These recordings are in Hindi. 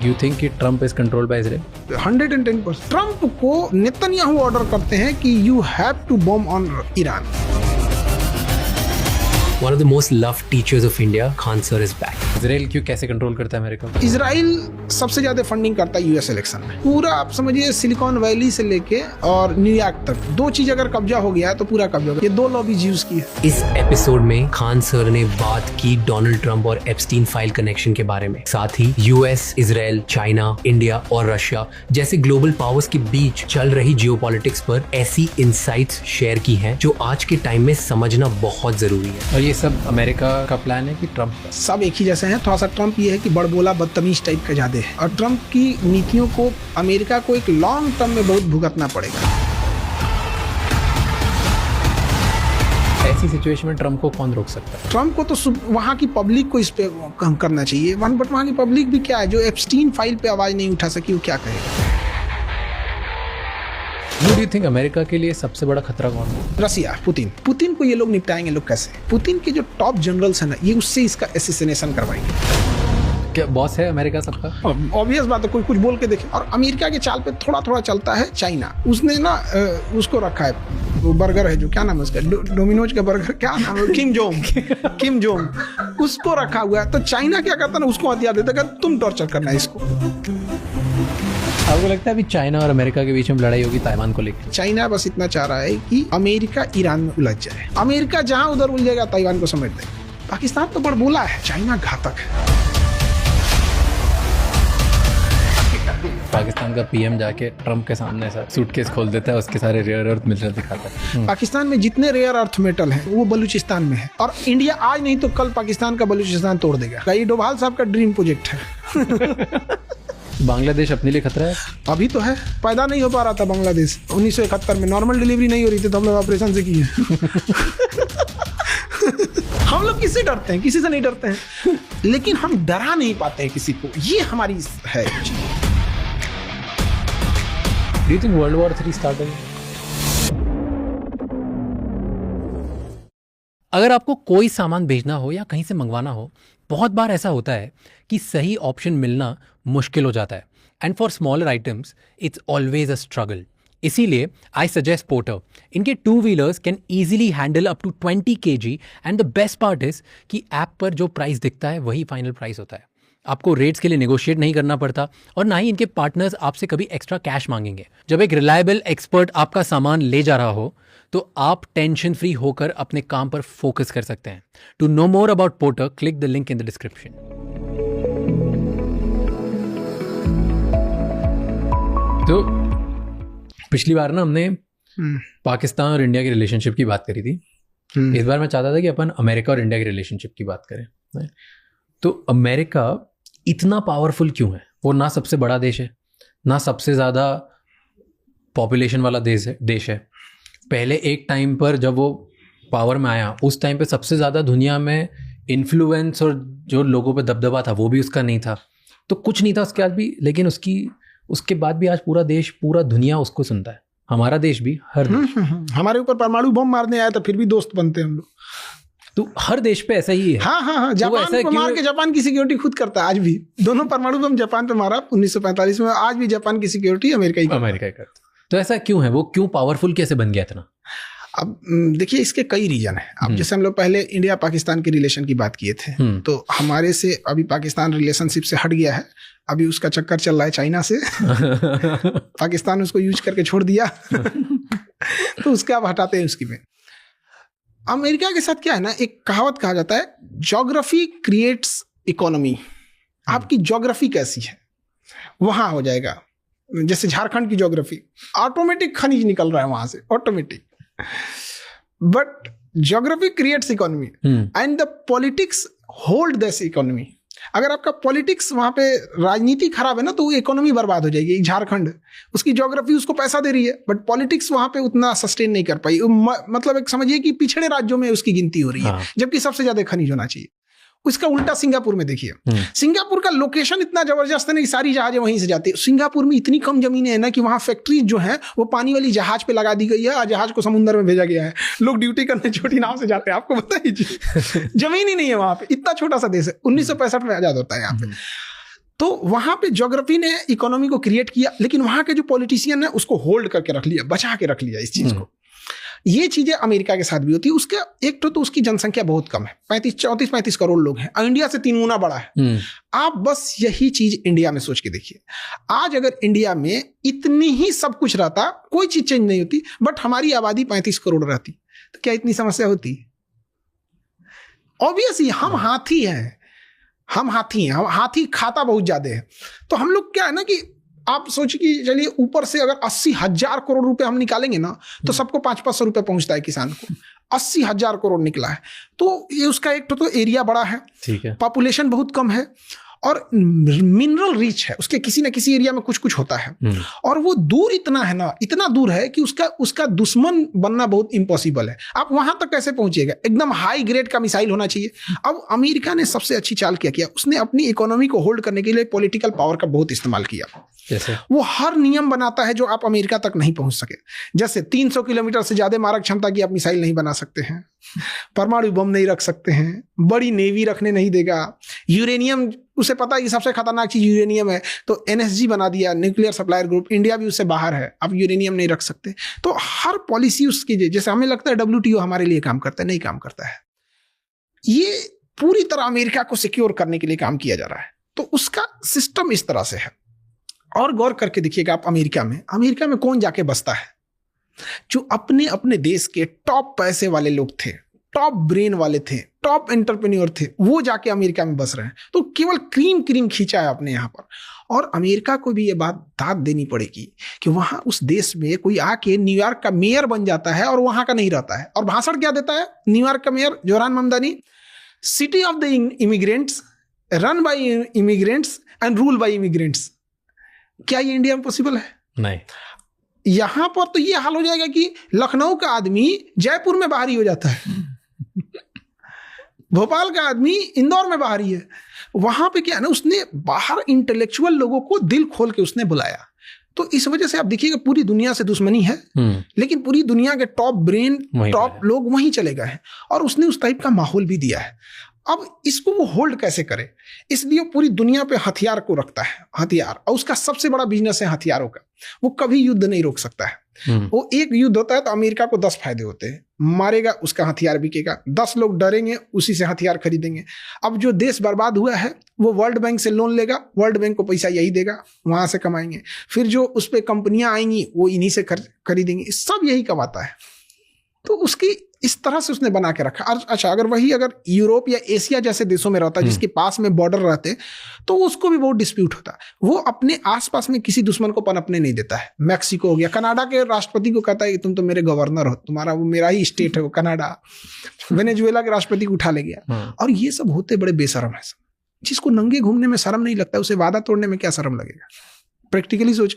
You think कि Trump is controlled by Israel? 110%। Trump को नेतन्याहू ऑर्डर करते हैं कि you have to bomb on Iran. One of the most loved teachers of India, Khan sir is back. Israel क्यों कैसे कंट्रोल करता है अमेरिका को? इजराइल सबसे ज्यादा फंडिंग करता है यूएस इलेक्शन में। पूरा आप समझिए सिलिकॉन वैली से लेके और न्यूयॉर्क तक दो चीज अगर कब्जा हो गया तो पूरा कब्जा हो गया। ये दो लॉबीज यूज की है। इस एपिसोड में खान सर ने बात की डोनाल्ड ट्रंप और एप्स्टीन फाइल कनेक्शन के बारे में, साथ ही यूएस, इजराइल, चाइना, इंडिया और रशिया जैसे ग्लोबल पावर्स के बीच चल रही जियोपॉलिटिक्स पर ऐसी इंसाइट्स शेयर की हैं जो आज के टाइम में समझना बहुत जरूरी है। और ये सब अमेरिका का प्लान है कि ट्रम्प का? सब एक ही जैसे हैं। थोड़ा सा ट्रंप ये है कि बड़बोला बदतमीज टाइप का ज्यादा है, और ट्रंप की नीतियों को अमेरिका को एक लॉन्ग टर्म में बहुत भुगतना पड़ेगा। ऐसी सिचुएशन में ट्रम्प को कौन रोक सकता है? ट्रंप को तो वहाँ की पब्लिक को इस पे काम करना चाहिए। बट वहाँ की पब्लिक भी क्या है, जो एप्स्टीन फाइल पे आवाज नहीं उठा सकी, वो क्या करेगा? Who do you think America के लिए सबसे बड़ा खतरा कौन है? रसिया, पुतिन को ये लोग निपटाएंगे। लोग कैसे? पुतिन के जो टॉप जनरल्स हैं ना, ये उससे इसका एसेसिनेशन करवाएंगे। क्या बॉस है अमेरिका सबका? ऑब्वियस बात है, कोई कुछ बोल के देखे। और अमेरिका के चाल पे थोड़ा थोड़ा चलता है चाइना। उसने ना उसको रखा है, वो बर्गर है जो, क्या नाम है उसका, डोमिनोज का बर्गर, क्या नाम है, किम जोंग, उसको रखा हुआ है। तो चाइना क्या करता है ना, उसको हथियार देता है, तुम टॉर्चर करना है इसको। आपको लगता है अभी चाइना और अमेरिका के बीच में लड़ाई होगी ताइवान को लेकर? चाइना बस इतना चाह रहा है कि अमेरिका ईरान में उलझ जाए। अमेरिका जहां उधर उलझेगा ताइवान को समेट देगा। पाकिस्तान तो बड़बोला है, चाइना घातक है। पाकिस्तान का पीएम जाके ट्रम्प के सामने ऐसा सूटकेस खोल देता है, उसके सारे रेयर अर्थ मिनरल दिखाता है। पाकिस्तान में जितने रेयर अर्थ मेटल हैं वो बलूचिस्तान में है, और इंडिया आज नहीं तो कल पाकिस्तान का बलूचिस्तान तोड़ देगा। ये डोभाल साहब का ड्रीम प्रोजेक्ट है। बांग्लादेश अपने लिए खतरा है? अभी तो है, पैदा नहीं हो पा रहा था बांग्लादेश। 1971 में नॉर्मल डिलीवरी नहीं हो रही थी, तो हम लोग ऑपरेशन से किए। हम लोग किससे डरते हैं? किसी से नहीं डरते हैं, लेकिन हम डरा नहीं पाते हैं किसी को। ये हमारी है। Do you think World War III start होगी? अगर आपको कोई सामान भेजना हो या कहीं से मंगवाना हो, बहुत बार ऐसा होता है कि सही ऑप्शन मिलना मुश्किल हो जाता है, and for smaller items it's always a struggle. इसीलिए आई सजेस्ट पोर्टर। इनके 2 wheelers can easily handle up to 20 kg, and the best part is कि ऐप पर जो प्राइस दिखता है वही फाइनल प्राइस होता है। आपको रेट्स के लिए नेगोशिएट नहीं करना पड़ता, और ना ही इनके पार्टनर्स आपसे कभी एक्स्ट्रा कैश मांगेंगे। जब एक रिलायबल एक्सपर्ट आपका सामान ले जा रहा हो तो आप टेंशन फ्री होकर अपने काम पर फोकस कर सकते हैं। To know more about Porter, click the link in the description. तो पिछली बार ना हमने पाकिस्तान और इंडिया की रिलेशनशिप की बात करी थी। इस बार मैं चाहता था कि अपन अमेरिका और इंडिया की रिलेशनशिप की बात करें। तो अमेरिका इतना पावरफुल क्यों है? वो ना सबसे बड़ा देश है, ना सबसे ज़्यादा पॉपुलेशन वाला देश है। पहले एक टाइम पर जब वो पावर में आया, उस टाइम पे सबसे ज़्यादा दुनिया में इन्फ्लुएंस और जो लोगों पे दबदबा था वो भी उसका नहीं था। तो कुछ नहीं था उसके बाद भी, लेकिन उसके बाद भी आज पूरा देश, पूरा दुनिया उसको सुनता है। हमारा देश भी, हर देश। हमारे ऊपर परमाणु बम मारने आया तो फिर भी दोस्त बनते हैं हम लोग। तो हर देश पे ऐसा ही है। हाँ। जापान को मार के जापान की सिक्योरिटी खुद करता है आज भी। दोनों परमाणु बम जापान पे मारा 1945 में, आज भी जापान की सिक्योरिटी अमेरिका ही करता। तो ऐसा क्यों है? वो क्यों पावरफुल कैसे बन गया इतना? अब देखिए, इसके कई रीजन है। अब जैसे हम लोग पहले इंडिया पाकिस्तान के रिलेशन की बात किए थे, तो हमारे से अभी पाकिस्तान रिलेशनशिप से हट गया है। अभी उसका चक्कर चल रहा है चाइना से। पाकिस्तान उसको यूज करके छोड़ दिया। तो उसके अब हटाते हैं उसकी में। अमेरिका के साथ क्या है ना, एक कहावत कहा जाता है, ज्योग्राफी क्रिएट्स इकोनॉमी। आपकी ज्योग्राफी कैसी है वहां हो जाएगा। जैसे झारखंड की ज्योग्राफी, ऑटोमेटिक खनिज निकल रहा है वहां से, automatic. But geography creates economy and the politics hold this economy. अगर आपका पॉलिटिक्स वहां पे राजनीति खराब है ना, तो वो इकोनॉमी बर्बाद हो जाएगी। झारखंड, उसकी ज्योग्राफी उसको पैसा दे रही है, बट पॉलिटिक्स वहां पे उतना सस्टेन नहीं कर पाई। मतलब एक समझिए कि पिछड़े राज्यों में उसकी गिनती हो रही है, जबकि सबसे ज्यादा खनिज होना चाहिए। उसका उल्टा सिंगापुर में देखिए। सिंगापुर का लोकेशन इतना जबरदस्त है ना कि सारी जहाजें वहीं से जाती है। सिंगापुर में इतनी कम जमीनें हैं ना कि वहां फैक्ट्री जो है वो पानी वाली जहाज पे लगा दी गई है और जहाज को समुद्र में भेजा गया है। लोग ड्यूटी करने छोटी नाव से जाते हैं, आपको पता ही। जमीन ही नहीं है वहां पे, इतना छोटा सा देश है। 1965 में आजाद होता है यहाँ पे। तो वहां पे ज्योग्राफी ने इकोनॉमी को क्रिएट किया, लेकिन वहां के जो पॉलिटिशियन है उसको होल्ड करके रख लिया, बचा के रख लिया इस चीज को। ये चीजें अमेरिका के साथ भी होती है। उसके एक तो उसकी जनसंख्या बहुत कम है, 34-35 करोड़ लोग हैं, इंडिया से 3 गुना बड़ा है। आप बस यही चीज इंडिया में सोच के देखिए, आज अगर इंडिया में इतनी ही सब कुछ रहता, कोई चीज चेंज नहीं होती, बट हमारी आबादी 35 करोड़ रहती, तो क्या इतनी समस्या होती? ऑब्वियसली हम हाथी हैं, हम हाथी खाता बहुत ज्यादा है। तो हम लोग क्या है ना कि आप सोचिए कि चलिए ऊपर से अगर 80,000 करोड़ रुपए हम निकालेंगे ना, तो सबको 500-500 रुपए पहुंचता है किसान को। 80,000 करोड़ निकला है, तो ये उसका एक तो एरिया बड़ा है, ठीक है, पॉपुलेशन बहुत कम है, और मिनरल रिच है, उसके किसी न किसी एरिया में कुछ कुछ होता है, और वो दूर इतना है ना, इतना दूर है कि उसका दुश्मन बनना बहुत इम्पॉसिबल है। आप वहां तक कैसे पहुंचिएगा? एकदम हाई ग्रेड का मिसाइल होना चाहिए। अब अमेरिका ने सबसे अच्छी चाल क्या किया, उसने अपनी इकोनॉमी को होल्ड करने के लिए पॉलिटिकल पावर का बहुत इस्तेमाल किया। जैसे वो हर नियम बनाता है जो आप अमेरिका तक नहीं पहुंच सके। जैसे 300 किलोमीटर से ज्यादा मारक क्षमता की आप मिसाइल नहीं बना सकते हैं, परमाणु बम नहीं रख सकते हैं, बड़ी नेवी रखने नहीं देगा, यूरेनियम, उसे पता है कि सबसे खतरनाक चीज यूरेनियम है, तो एनएसजी बना दिया, न्यूक्लियर सप्लायर ग्रुप, इंडिया भी उससे बाहर है, आप यूरेनियम नहीं रख सकते। तो हर पॉलिसी उसकी, जैसे हमें लगता है WTO हमारे लिए काम करता है, नहीं काम करता है। ये पूरी तरह अमेरिका को सिक्योर करने के लिए काम किया जा रहा है, तो उसका सिस्टम इस तरह से है। और गौर करके देखिएगा आप, अमेरिका में कौन जाके बसता है? जो अपने अपने देश के टॉप पैसे वाले लोग थे, टॉप ब्रेन वाले थे, टॉप एंटरप्रेन्योर थे, वो जाके अमेरिका में बस रहे हैं। तो केवल क्रीम खींचा है अपने यहाँ पर। और अमेरिका को भी ये बात दाद देनी पड़ेगी कि वहां उस देश में कोई आके न्यूयॉर्क का मेयर बन जाता है और वहां का नहीं रहता है, और भाषण क्या देता है न्यूयॉर्क का mayor Zohran Mamdani, city of the immigrants, run by immigrants and rule by immigrants. क्या ये इंडिया में पॉसिबल है? नहीं। यहां पर तो ये हाल हो जाएगा कि लखनऊ का आदमी जयपुर में बाहरी हो जाता है, भोपाल का आदमी इंदौर में बाहरी है। वहां पे क्या है ना, उसने बाहर इंटेलेक्चुअल लोगों को दिल खोल के उसने बुलाया। तो इस वजह से आप देखिएगा पूरी दुनिया से दुश्मनी है, लेकिन पूरी दुनिया के टॉप ब्रेन, टॉप लोग वहीं चले गए हैं, और उसने उस टाइप का माहौल भी दिया है। अब इसको वो होल्ड कैसे करे, इसलिए पूरी दुनिया पे हथियार को रखता है, हथियार, और उसका सबसे बड़ा बिजनेस है हथियारों का। वो कभी युद्ध नहीं रोक सकता है। वो एक युद्ध होता है तो अमेरिका को 10 फायदे होते हैं, मारेगा उसका हथियार बिकेगा, 10 लोग डरेंगे उसी से हथियार खरीदेंगे। अब जो देश बर्बाद हुआ है वो वर्ल्ड बैंक से लोन लेगा, वर्ल्ड बैंक को पैसा यही देगा, वहां से कमाएंगे। फिर जो उस पर कंपनियां आएंगी वो इन्हीं से खरीदेंगे, सब यही कमाता है। तो उसकी इस तरह से उसने बना के रखा। अच्छा, अगर यूरोप या एशिया जैसे देशों में रहता, जिसके पास में बॉर्डर रहते, तो उसको भी बहुत डिस्प्यूट होता। वो अपने आसपास में किसी दुश्मन को पनपने नहीं देता है। मैक्सिको हो गया, कनाडा के राष्ट्रपति को कहता है कि तुम तो मेरे गवर्नर हो, तुम्हारा वो मेरा ही स्टेट है वो कनाडा। वेनेजुएला के राष्ट्रपति को उठा ले गया। और ये सब होते बड़े बेशरम है। जिसको नंगे घूमने में शर्म नहीं लगता, उसे वादा तोड़ने में क्या शर्म लगेगा? प्रैक्टिकली सोच।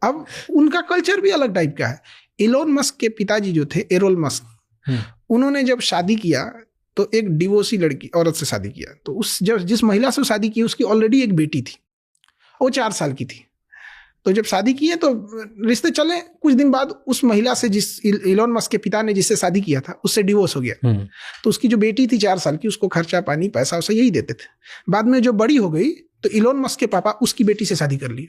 अब उनका कल्चर भी अलग टाइप का है। इलोन मस्क के पिताजी जो थे, एरोल मस्क, उन्होंने जब शादी किया तो एक डिवोर्सी लड़की औरत से शादी किया। तो जिस महिला से शादी की उसकी ऑलरेडी एक बेटी थी, वो 4 साल की थी। तो जब शादी किए तो रिश्ते चले, कुछ दिन बाद उस महिला से, जिस इलोन मस्क के पिता ने जिससे शादी किया था, उससे डिवोर्स हो गया। तो उसकी जो बेटी थी 4 साल की, उसको खर्चा पानी पैसा उसे यही देते थे। बाद में जो बड़ी हो गई तो इलोन मस्क के पापा उसकी बेटी से शादी कर लिए।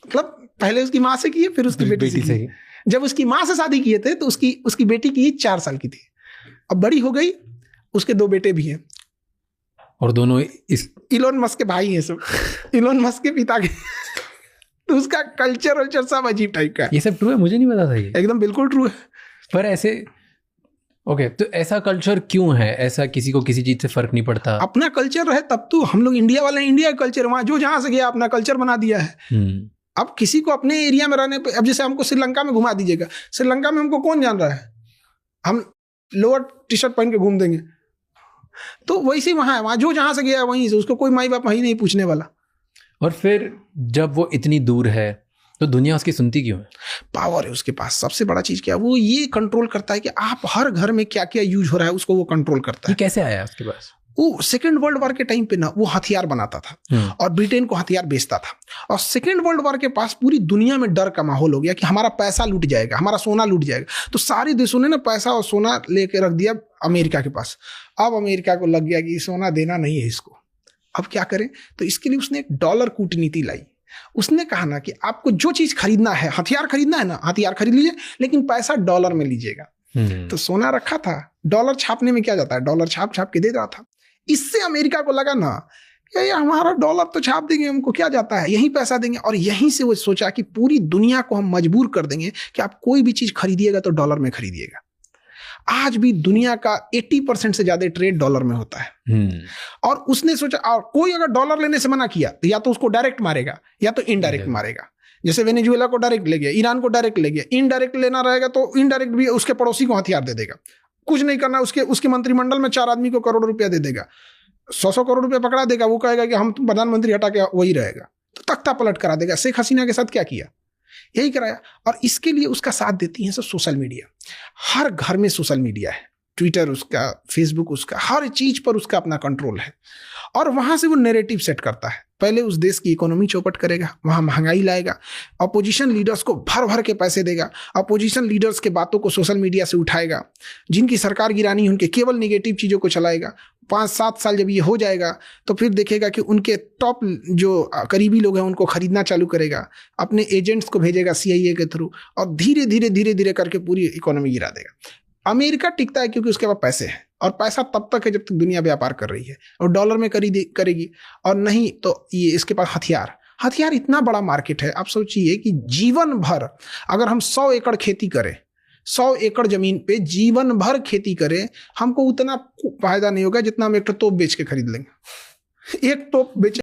मतलब पहले उसकी माँ से किए, फिर उसकी बेटी से। जब उसकी माँ से शादी किए थे तो उसकी बेटी की 4 साल की थी। अब बड़ी हो गई, उसके 2 बेटे भी हैं, और दोनों इलोन मस्क के भाई हैं सब। इलोन मस्क के पिता के। तो उसका कल्चर सब अजीब टाइप का है। ये सब ट्रू है? मुझे नहीं पता था ये। एकदम बिल्कुल ट्रू है। पर ऐसे ओके, तो ऐसा कल्चर क्यों है? ऐसा किसी को किसी चीज से फर्क नहीं पड़ता? अपना कल्चर है तब तो। हम लोग इंडिया वाले, इंडिया का कल्चर, वहां जो जहां से गया अपना कल्चर बना दिया है। अब किसी को अपने एरिया में रहने पे, अब जैसे हमको श्रीलंका में घुमा दीजिएगा, श्रीलंका में हमको कौन जान रहा है? हम लोअर टी शर्ट पहन के घूम देंगे। तो वैसे वहां है, वहां जो जहां से गया वहीं से, उसको कोई माई बाप वहीं नहीं पूछने वाला। और फिर जब वो इतनी दूर है तो दुनिया उसकी सुनती क्यों है? पावर है उसके पास। सबसे बड़ा चीज क्या है, वो ये कंट्रोल करता है कि आप हर घर में क्या क्या यूज हो रहा है, उसको वो कंट्रोल करता है। ये कैसे आया उसके पास? वो सेकेंड वर्ल्ड वॉर के टाइम पे ना वो हथियार बनाता था और ब्रिटेन को हथियार बेचता था। और सेकेंड वर्ल्ड वॉर के पास पूरी दुनिया में डर का माहौल हो गया कि हमारा पैसा लूट जाएगा, हमारा सोना लूट जाएगा। तो सारे देशों ने ना पैसा और सोना लेके रख दिया अमेरिका के पास। अब अमेरिका को लग गया कि सोना देना नहीं है इसको। अब क्या करें? तो इसके लिए उसने एक डॉलर कूटनीति लाई। उसने कहा ना कि आपको जो चीज खरीदना है, हथियार खरीदना है ना, हथियार खरीद लीजिए, लेकिन पैसा डॉलर में लीजिएगा। तो सोना रखा था, डॉलर छापने में क्या जाता है, डॉलर छाप छाप के दे रहा था। इससे अमेरिका को लगा ना ये हमारा डॉलर तो छाप देंगे, हमको क्या जाता है, यही पैसा देंगे। और यहीं से वो सोचा कि पूरी दुनिया को हम मजबूर कर देंगे कि आप कोई भी चीज खरीदिएगा तो डॉलर में खरीदिएगा। आज भी दुनिया का 80% से ज्यादा ट्रेड डॉलर में होता है। और उसने सोचा, और कोई अगर डॉलर लेने से मना किया तो या तो उसको डायरेक्ट मारेगा या तो इनडायरेक्ट मारेगा। जैसे वेनेजुएला को डायरेक्ट ले गया, ईरान को डायरेक्ट ले गया। इनडायरेक्ट लेना रहेगा तो इनडायरेक्ट भी उसके पड़ोसी को हथियार दे देगा। कुछ नहीं करना, उसके मंत्रिमंडल में 4 आदमी को करोड़ों रुपया दे देगा, 100 करोड़ रुपया पकड़ा देगा। वो कहेगा कि हम प्रधानमंत्री हटा के वही रहेगा, तो तख्ता पलट करा देगा। शेख हसीना के साथ क्या किया, यही कराया। और इसके लिए उसका साथ देती है सब सोशल मीडिया। हर घर में सोशल मीडिया है, ट्विटर उसका, फेसबुक उसका, हर चीज पर उसका अपना कंट्रोल है। और वहां से वो नैरेटिव सेट करता है। पहले उस देश की इकोनॉमी चौपट करेगा, वहां महंगाई लाएगा, अपोजिशन लीडर्स को भर भर के पैसे देगा, अपोजिशन लीडर्स के बातों को सोशल मीडिया से उठाएगा, जिनकी सरकार गिरानी है उनके केवल नेगेटिव चीज़ों को चलाएगा। 5-7 साल जब ये हो जाएगा तो फिर देखेगा कि उनके टॉप जो करीबी लोग हैं उनको खरीदना चालू करेगा, अपने एजेंट्स को भेजेगा CIA के थ्रू, और धीरे धीरे करके पूरी इकोनॉमी गिरा देगा। अमेरिका टिकता है क्योंकि उसके पास पैसे हैं, और पैसा तब तक है जब तक दुनिया व्यापार कर रही है, और डॉलर में करेगी, और नहीं तो ये इसके पास हथियार इतना बड़ा मार्केट है। आप सोचिए कि जीवन भर अगर हम 100 एकड़ खेती करें, 100 एकड़ जमीन पे जीवन भर खेती करें, हमको उतना फायदा नहीं होगा जितना हम एक तोप बेच के खरीद लेंगे। एक तोप बेचे